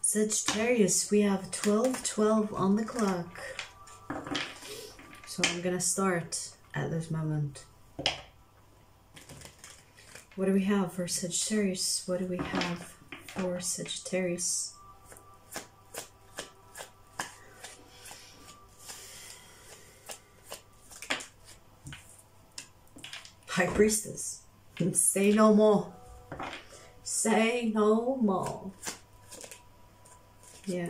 Sagittarius, we have 12:12 on the clock. So I'm gonna start at this moment. What do we have for Sagittarius? What do we have for Sagittarius? High Priestess. Say no more. Say no more. Yeah.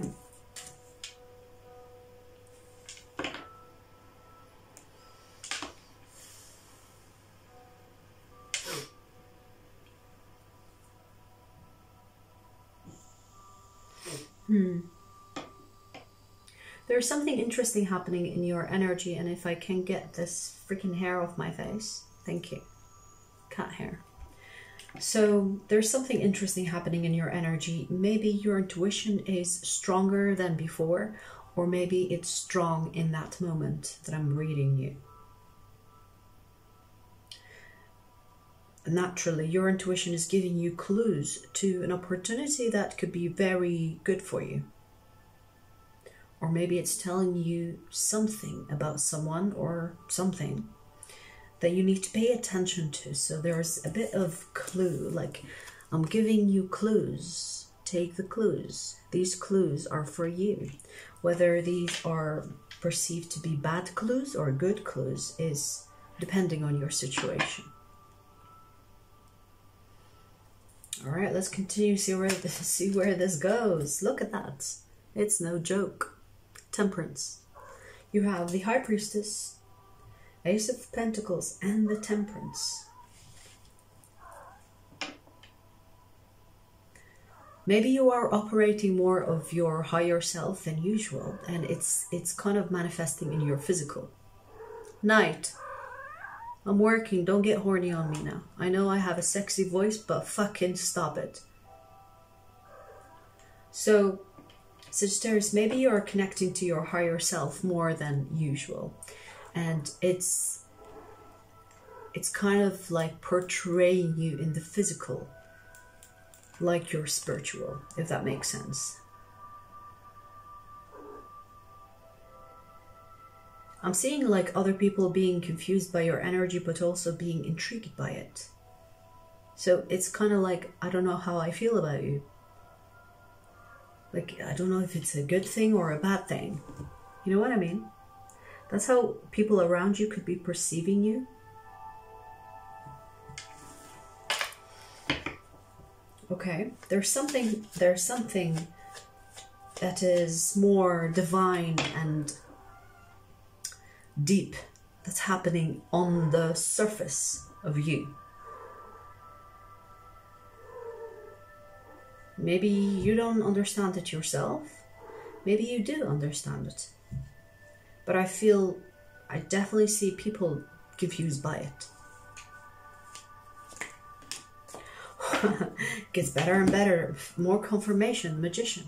There's something interesting happening in your energy, and if I can get this freaking hair off my face, thank you. Cat hair. So there's something interesting happening in your energy. Maybe your intuition is stronger than before, or maybe it's strong in that moment that I'm reading you. Naturally, your intuition is giving you clues to an opportunity that could be very good for you. Or maybe it's telling you something about someone or something that you need to pay attention to. So there's a bit of clue, like I'm giving you clues. Take the clues. These clues are for you. Whether these are perceived to be bad clues or good clues is depending on your situation. All right, let's continue, see where this goes. Look at that. It's no joke. Temperance. You have the High Priestess, Ace of Pentacles, and the Temperance. Maybe you are operating more of your higher self than usual, and it's kind of manifesting in your physical. Knight. I'm working, don't get horny on me now. I know I have a sexy voice, but fucking stop it. So, Sagittarius, maybe you're connecting to your higher self more than usual. And it's kind of like portraying you in the physical, like you're spiritual, if that makes sense. I'm seeing like other people being confused by your energy, but also being intrigued by it. So it's kind of like, I don't know how I feel about you. Like, I don't know if it's a good thing or a bad thing. You know what I mean? That's how people around you could be perceiving you. Okay, there's something that is more divine and deep that's happening on the surface of you. Maybe you don't understand it yourself. Maybe you do understand it. But I definitely see people confused by it. Gets better and better. More confirmation. Magician.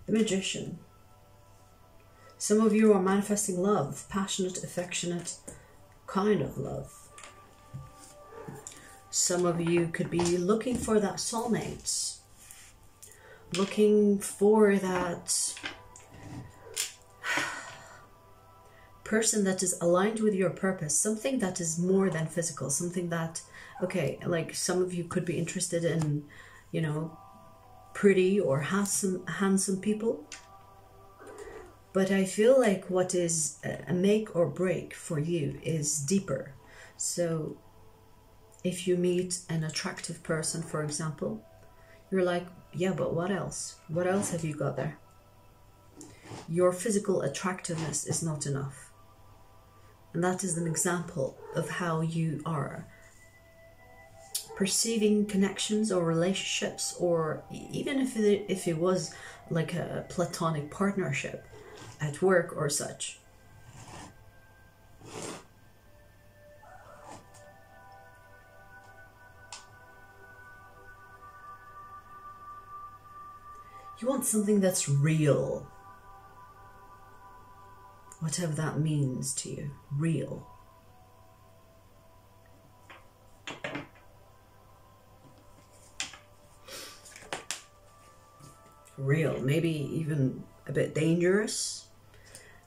The Magician. Some of you are manifesting love. Passionate, affectionate kind of love. Some of you could be looking for that soulmate. Looking for that person that is aligned with your purpose. Something that is more than physical. Something that, okay, like some of you could be interested in, you know, pretty or handsome people. But I feel like what is a make or break for you is deeper. So if you meet an attractive person, for example, you're like, yeah, but what else? What else have you got there? Your physical attractiveness is not enough. And that is an example of how you are perceiving connections or relationships, or even if it was like a platonic partnership at work or such. You want something that's real. Whatever that means to you. Real. real, maybe even a bit dangerous,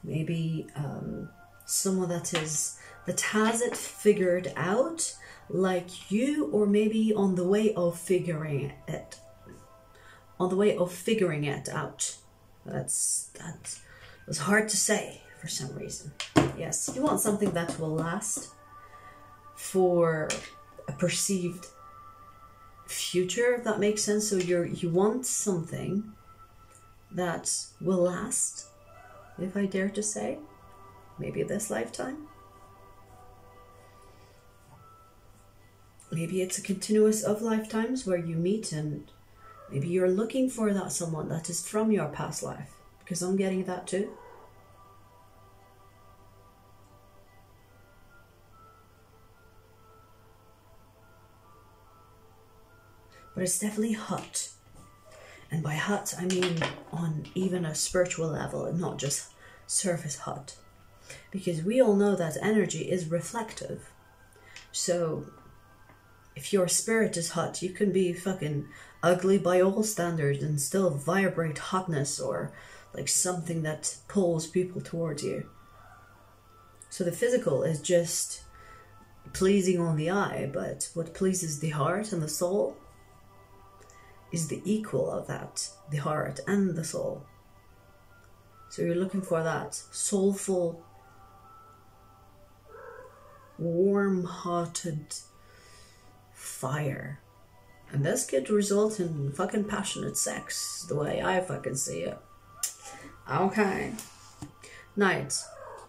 maybe someone that has it figured out like you, or maybe on the way of figuring it out. That's hard to say for some reason. Yes, you want something that will last for a perceived future, if that makes sense. So you want something that will last, if I dare to say, maybe this lifetime. Maybe it's a continuous of lifetimes where you meet, and maybe you're looking for that someone that is from your past life, because I'm getting that too. But it's definitely hot. And by hot, I mean on even a spiritual level and not just surface hot. Because we all know that energy is reflective. So if your spirit is hot, you can be fucking ugly by all standards and still vibrate hotness, or like something that pulls people towards you. So the physical is just pleasing on the eye, but what pleases the heart and the soul is the equal of that, the heart and the soul. So you're looking for that soulful, warm-hearted fire. And this could result in fucking passionate sex, the way I fucking see it. Okay. Night.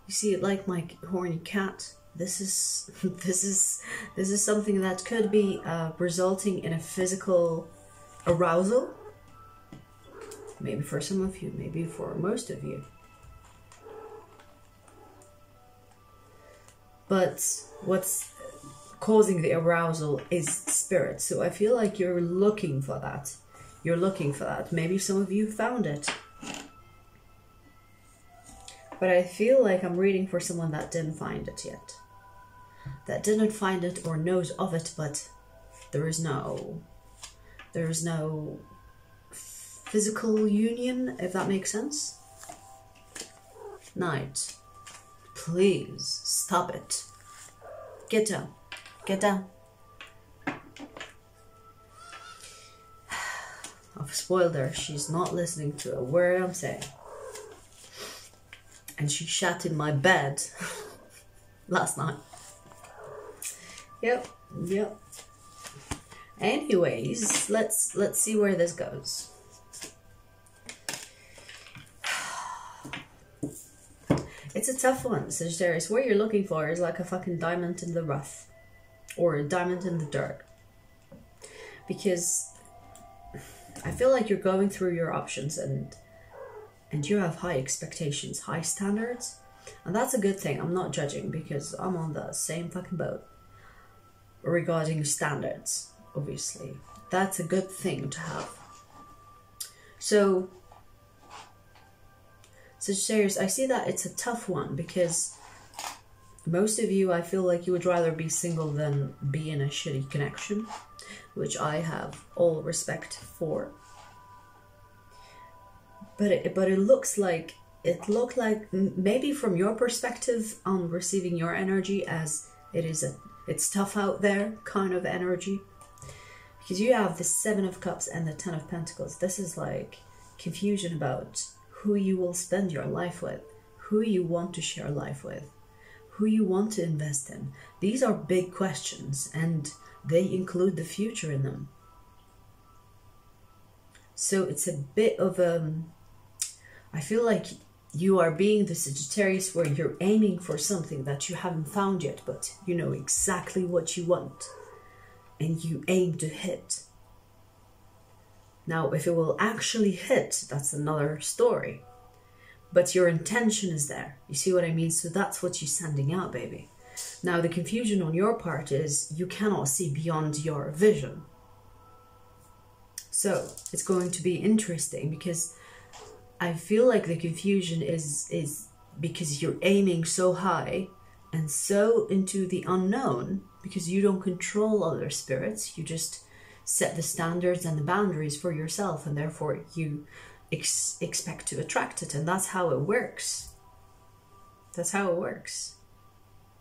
You see it like my horny cat? This is something that could be resulting in a physical arousal. Maybe for some of you, maybe for most of you. But what's causing the arousal is spirit. So I feel like you're looking for that. You're looking for that. Maybe some of you found it. But I feel like I'm reading for someone that didn't find it yet. That didn't find it or knows of it, but there is no physical union, if that makes sense. Night. Please stop it. Get down. Get down. I've spoiled her. She's not listening to a word I'm saying. And she shat in my bed last night. Yep. Anyways, let's see where this goes. It's a tough one, Sagittarius. What you're looking for is like a fucking diamond in the rough, or a diamond in the dirt. Because I feel like you're going through your options and you have high expectations, high standards. And that's a good thing. I'm not judging, because I'm on the same fucking boat regarding standards, obviously. That's a good thing to have. So, Sagittarius, I see that it's a tough one, because most of you, I feel like you would rather be single than be in a shitty connection, which I have all respect for. But it looked like maybe from your perspective on receiving your energy as it's tough out there kind of energy, because you have the 7 of Cups and the 10 of Pentacles. This is like confusion about who you will spend your life with, who you want to share life with, who you want to invest in. These are big questions, and they include the future in them. So it's a bit of I feel like you are being the Sagittarius where you're aiming for something that you haven't found yet, but you know exactly what you want and you aim to hit. Now, if it will actually hit, that's another story. But your intention is there. You see what I mean? So that's what you're sending out, baby. Now, the confusion on your part is you cannot see beyond your vision. So it's going to be interesting, because I feel like the confusion is because you're aiming so high and so into the unknown, because you don't control other spirits. You just set the standards and the boundaries for yourself, and therefore you expect to attract it. And that's how it works. That's how it works.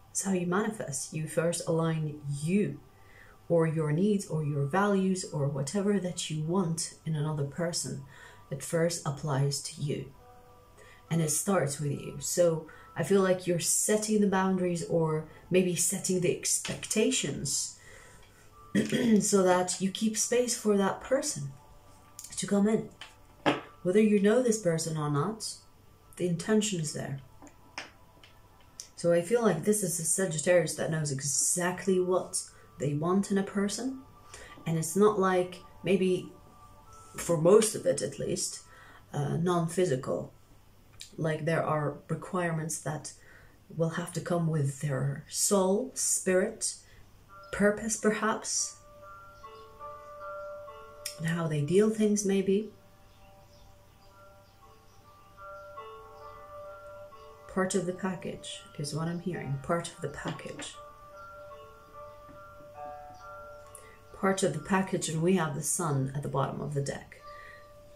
That's how you manifest. You first align you, or your needs, or your values, or whatever that you want in another person. It first applies to you, and it starts with you. So I feel like you're setting the boundaries, or maybe setting the expectations so that you keep space for that person to come in. Whether you know this person or not, the intention is there. So I feel like this is a Sagittarius that knows exactly what they want in a person. And it's not like, maybe for most of it at least, non-physical. Like there are requirements that will have to come with their soul, spirit, purpose perhaps, and how they deal things maybe. Part of the package is what I'm hearing. Part of the package. Part of the package, and we have the Sun at the bottom of the deck.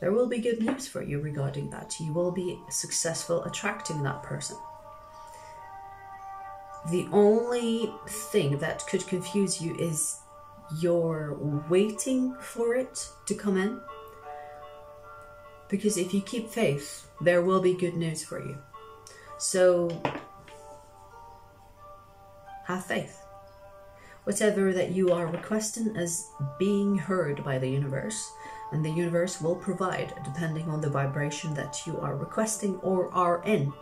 There will be good news for you regarding that. You will be successful attracting that person. The only thing that could confuse you is you're waiting for it to come in. Because if you keep faith, there will be good news for you. So have faith. Whatever that you are requesting is being heard by the universe, and the universe will provide depending on the vibration that you are requesting or are in.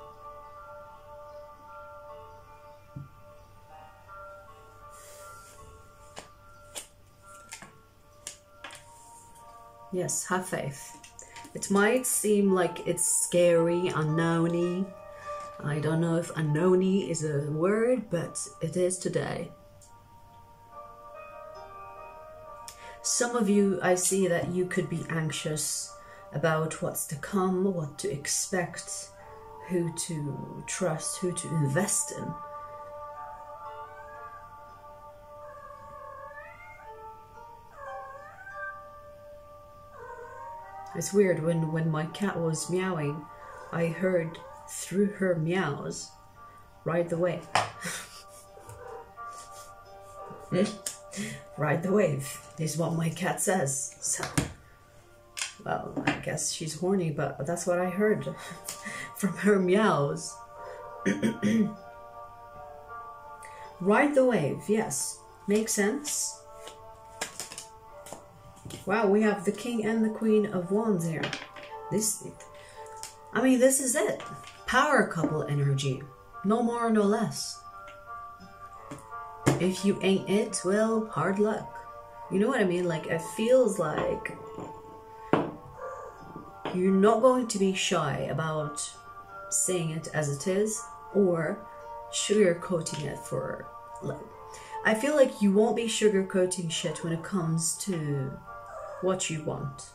Yes, have faith. It might seem like it's scary, unknowny. I don't know if unknowny is a word, but it is today. Some of you, I see that you could be anxious about what's to come, what to expect, who to trust, who to invest in. It's weird, when my cat was meowing, I heard through her meows, ride the wave. Ride the wave is what my cat says. So, well, I guess she's horny, but that's what I heard from her meows. Ride the wave, yes, makes sense. Wow, we have the King and the Queen of Wands here. This is it. Power couple energy. No more, no less. If you ain't it, well, hard luck. You know what I mean? Like, it feels like you're not going to be shy about saying it as it is, or sugarcoating it for, like, I feel like you won't be sugarcoating shit when it comes to what you want.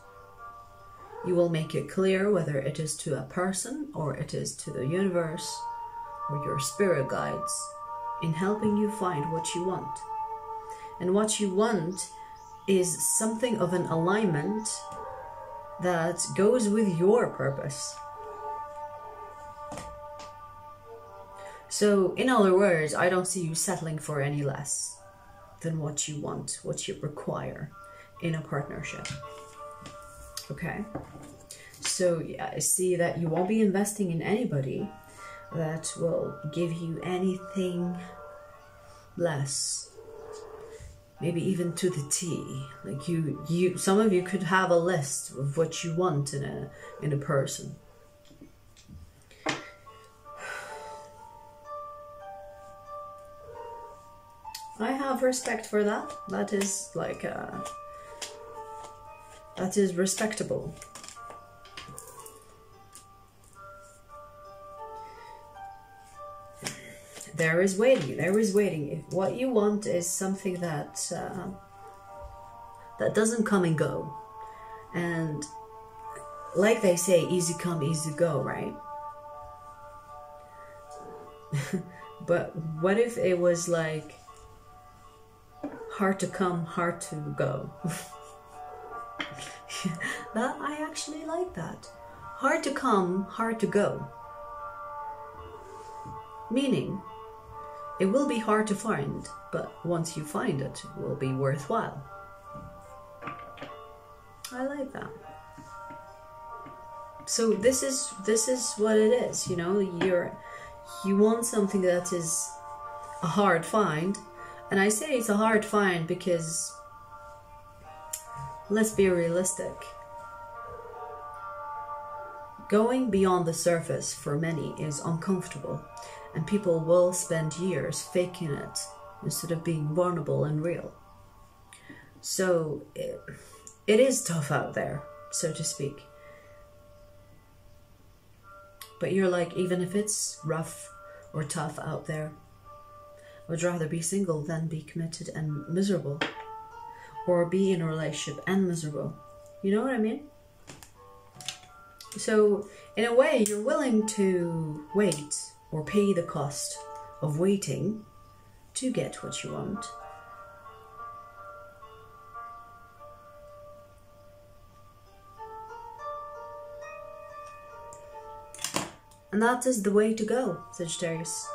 You will make it clear, whether it is to a person or it is to the universe or your spirit guides, in helping you find what you want. And what you want is something of an alignment that goes with your purpose. So, in other words, I don't see you settling for any less than what you want, what you require in a partnership. Okay? So, yeah, I see that you won't be investing in anybody that will give you anything less. Maybe even to the T. Like you some of you could have a list of what you want in a person. I have respect for that. That is like that is respectable. There is waiting. There is waiting. If what you want is something that that doesn't come and go, and like they say, easy come, easy go, right? But what if it was like hard to come, hard to go? That I actually like that. Hard to come, hard to go. Meaning, it will be hard to find, but once you find it, it will be worthwhile. I like that. So this is what it is, you know. You want something that is a hard find, and I say it's a hard find because, let's be realistic. Going beyond the surface for many is uncomfortable, and people will spend years faking it instead of being vulnerable and real. So it is tough out there, so to speak. But you're like, even if it's rough or tough out there, I would rather be single than be committed and miserable, or be in a relationship and miserable. You know what I mean? So in a way, you're willing to wait or pay the cost of waiting to get what you want. And that is the way to go, Sagittarius.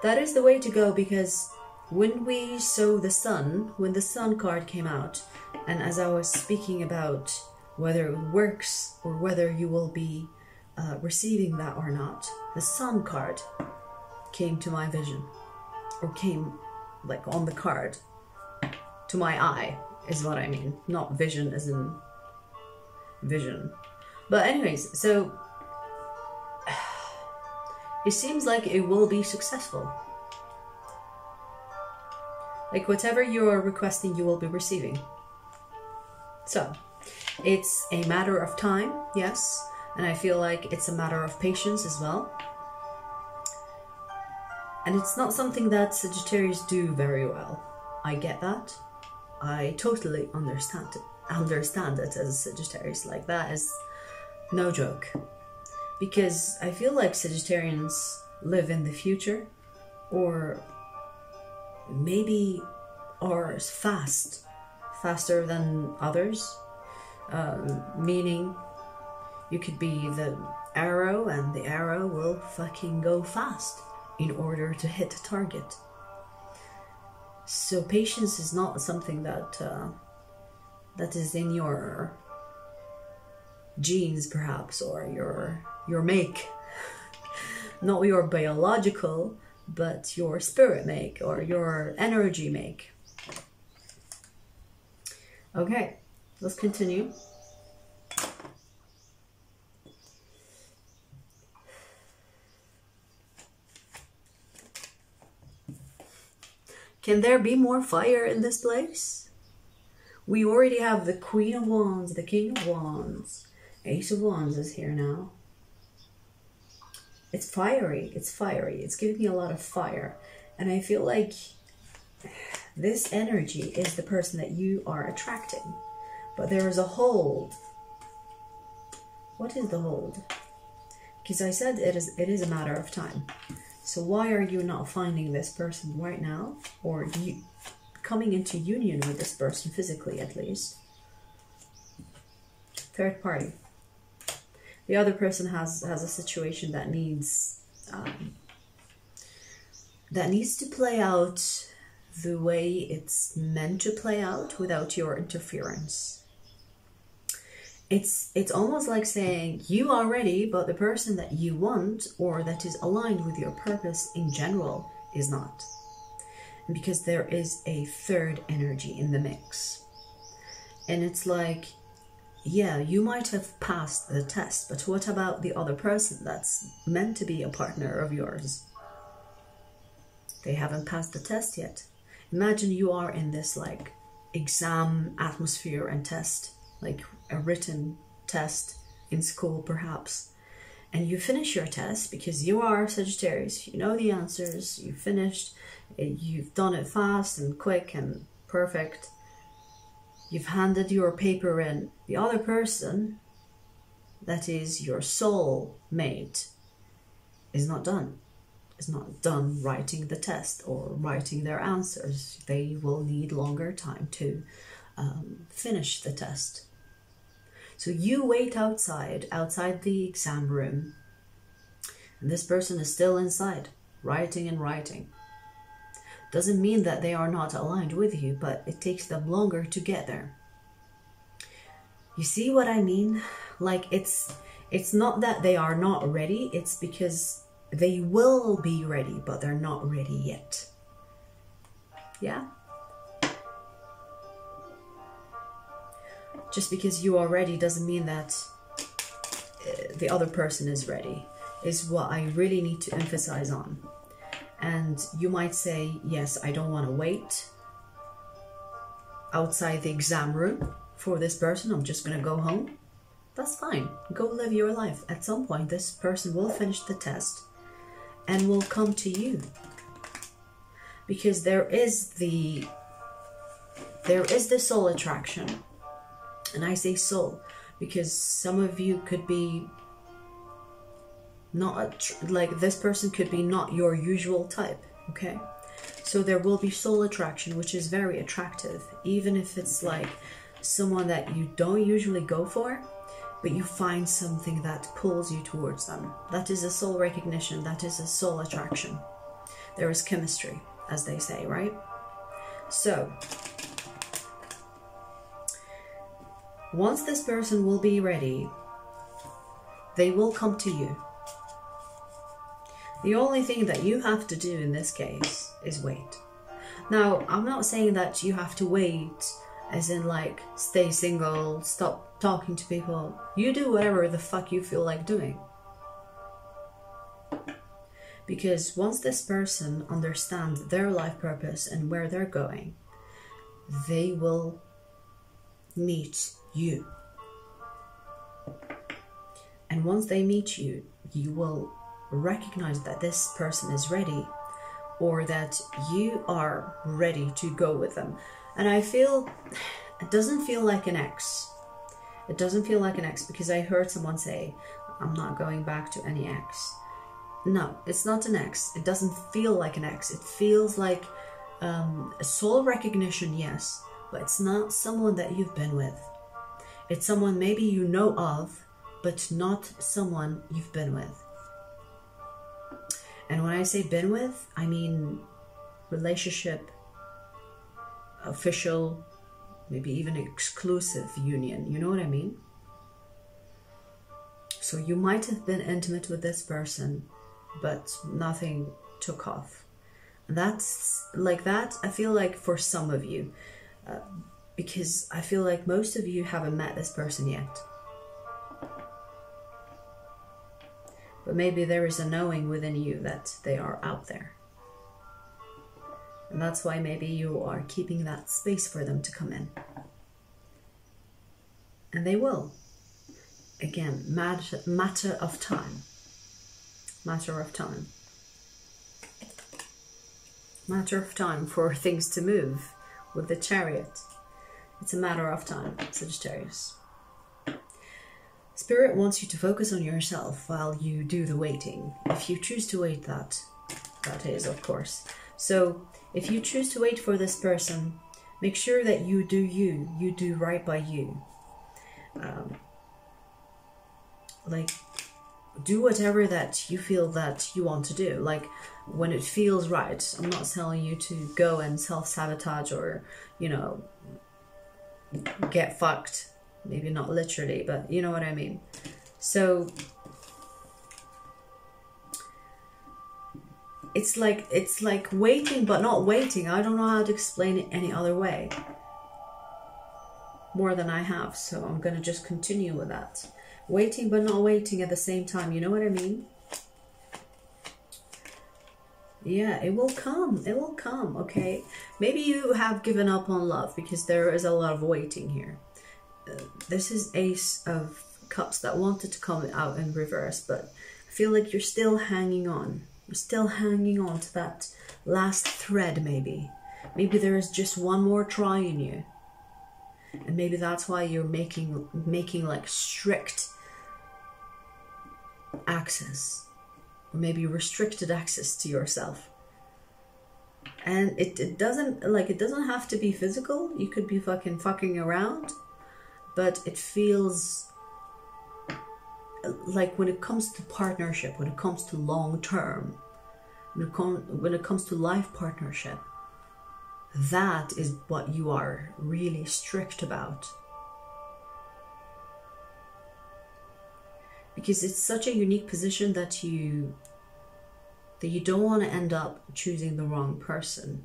That is the way to go, because when we saw the sun, when the sun card came out, and as I was speaking about whether it works or whether you will be receiving that or not, the sun card came to my vision, or came like on the card to my eye, is what I mean. Not vision as in vision. But anyways, so it seems like it will be successful. Like whatever you are requesting, you will be receiving. So it's a matter of time, yes, and I feel like it's a matter of patience as well. And it's not something that Sagittarius do very well. I get that. I totally understand it as a Sagittarius. Like, that is no joke. Because I feel like Sagittarians live in the future, or maybe are faster than others. Meaning you could be the arrow and the arrow will fucking go fast in order to hit a target. So patience is not something that that is in your genes, perhaps, or your make. Not your biological, but your spirit make, or your energy make. Okay, let's continue. Can there be more fire in this place? We already have the Queen of Wands, the King of Wands. Ace of Wands is here now. It's fiery, it's fiery. It's giving me a lot of fire. And I feel like this energy is the person that you are attracting. But there is a hold. What is the hold? Because I said it is a matter of time. So why are you not finding this person right now? Or you coming into union with this person physically, at least? Third party. The other person has a situation that needs to play out the way it's meant to play out without your interference. It's almost like saying you are ready, but the person that you want or that is aligned with your purpose in general is not. And because there is a third energy in the mix. And it's like, yeah, you might have passed the test, but what about the other person that's meant to be a partner of yours? They haven't passed the test yet. Imagine you are in this like exam atmosphere and test, like a written test in school perhaps, and you finish your test because you are Sagittarius, you know the answers, you finished, you've done it fast and quick and perfect, you've handed your paper in. The other person, that is your soul mate, is not done. Is not done writing the test or writing their answers. They will need longer time to finish the test. So you wait outside the exam room, and this person is still inside, writing and writing. Doesn't mean that they are not aligned with you, but it takes them longer to get there. You see what I mean? Like, it's not that they are not ready, it's because they will be ready, but they're not ready yet. Yeah? Just because you are ready doesn't mean that the other person is ready, is what I really need to emphasize on. And you might say, yes, I don't want to wait outside the exam room for this person. I'm just going to go home. That's fine. Go live your life. At some point, this person will finish the test and will come to you. Because there is the soul attraction. And I say soul because some of you could be not, like, this person could be not your usual type, okay? So there will be soul attraction, which is very attractive, even if it's like someone that you don't usually go for, but you find something that pulls you towards them. That is a soul recognition. That is a soul attraction. There is chemistry, as they say, right? So once this person will be ready, they will come to you. The only thing that you have to do in this case is wait. Now, I'm not saying that you have to wait as in like stay single, stop talking to people. You do whatever the fuck you feel like doing. Because once this person understands their life purpose and where they're going, they will meet you. And once they meet you, you will recognize that this person is ready, or that you are ready to go with them. And I feel it doesn't feel like an ex. It doesn't feel like an ex, because I heard someone say, I'm not going back to any ex. No, it's not an ex. It doesn't feel like an ex. It feels like a soul recognition, yes, but it's not someone that you've been with. It's someone maybe you know of, but not someone you've been with. And when I say been with, I mean relationship, official, maybe even exclusive union. You know what I mean? So you might have been intimate with this person, but nothing took off. That's like that, I feel like, for some of you. Because I feel like most of you haven't met this person yet. But maybe there is a knowing within you that they are out there. And that's why maybe you are keeping that space for them to come in. And they will. Again, matter of time. Matter of time. Matter of time for things to move with the Chariot. It's a matter of time, Sagittarius. Spirit wants you to focus on yourself while you do the waiting. If you choose to wait, that is, of course. So if you choose to wait for this person, make sure that you do you. You do right by you. Like, do whatever that you feel that you want to do. Like, when it feels right. I'm not telling you to go and self-sabotage or, you know, get fucked. Maybe not literally, but you know what I mean. So it's like waiting but not waiting. I don't know how to explain it any other way more than I have, so I'm gonna just continue with that. Waiting but not waiting at the same time. You know what I mean? Yeah, it will come. It will come, okay? Maybe you have given up on love because there is a lot of waiting here. This is Ace of Cups that wanted to come out in reverse, but I feel like you're still hanging on. You're still hanging on to that last thread, maybe. Maybe there is just one more try in you. And maybe that's why you're making like strict access. Or maybe restricted access to yourself. And it doesn't have to be physical. You could be fucking around. But it feels like when it comes to partnership, when it comes to long term, when it comes to life partnership, that is what you are really strict about. Because it's such a unique position that you don't want to end up choosing the wrong person.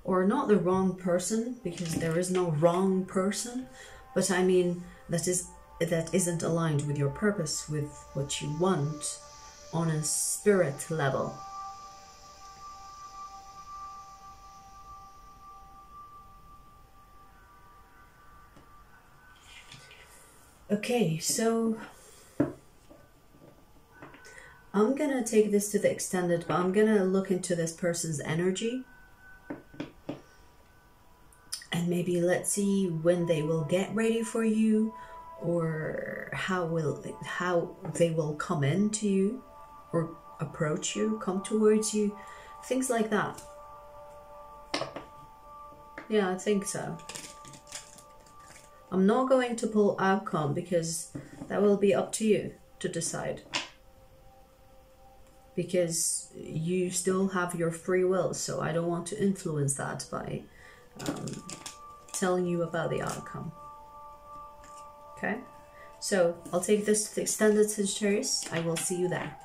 Or not the wrong person, because there is no wrong person, but I mean that isn't aligned with your purpose, with what you want on a spirit level. Okay, so I'm gonna take this to the extended, but I'm gonna look into this person's energy. And maybe let's see when they will get ready for you, or how they will come into you, or approach you, come towards you, things like that. Yeah, I think so. I'm not going to pull outcome because that will be up to you to decide. Because you still have your free will, so I don't want to influence that by telling you about the outcome. Okay, so I'll take this to the extended Sagittarius. I will see you there.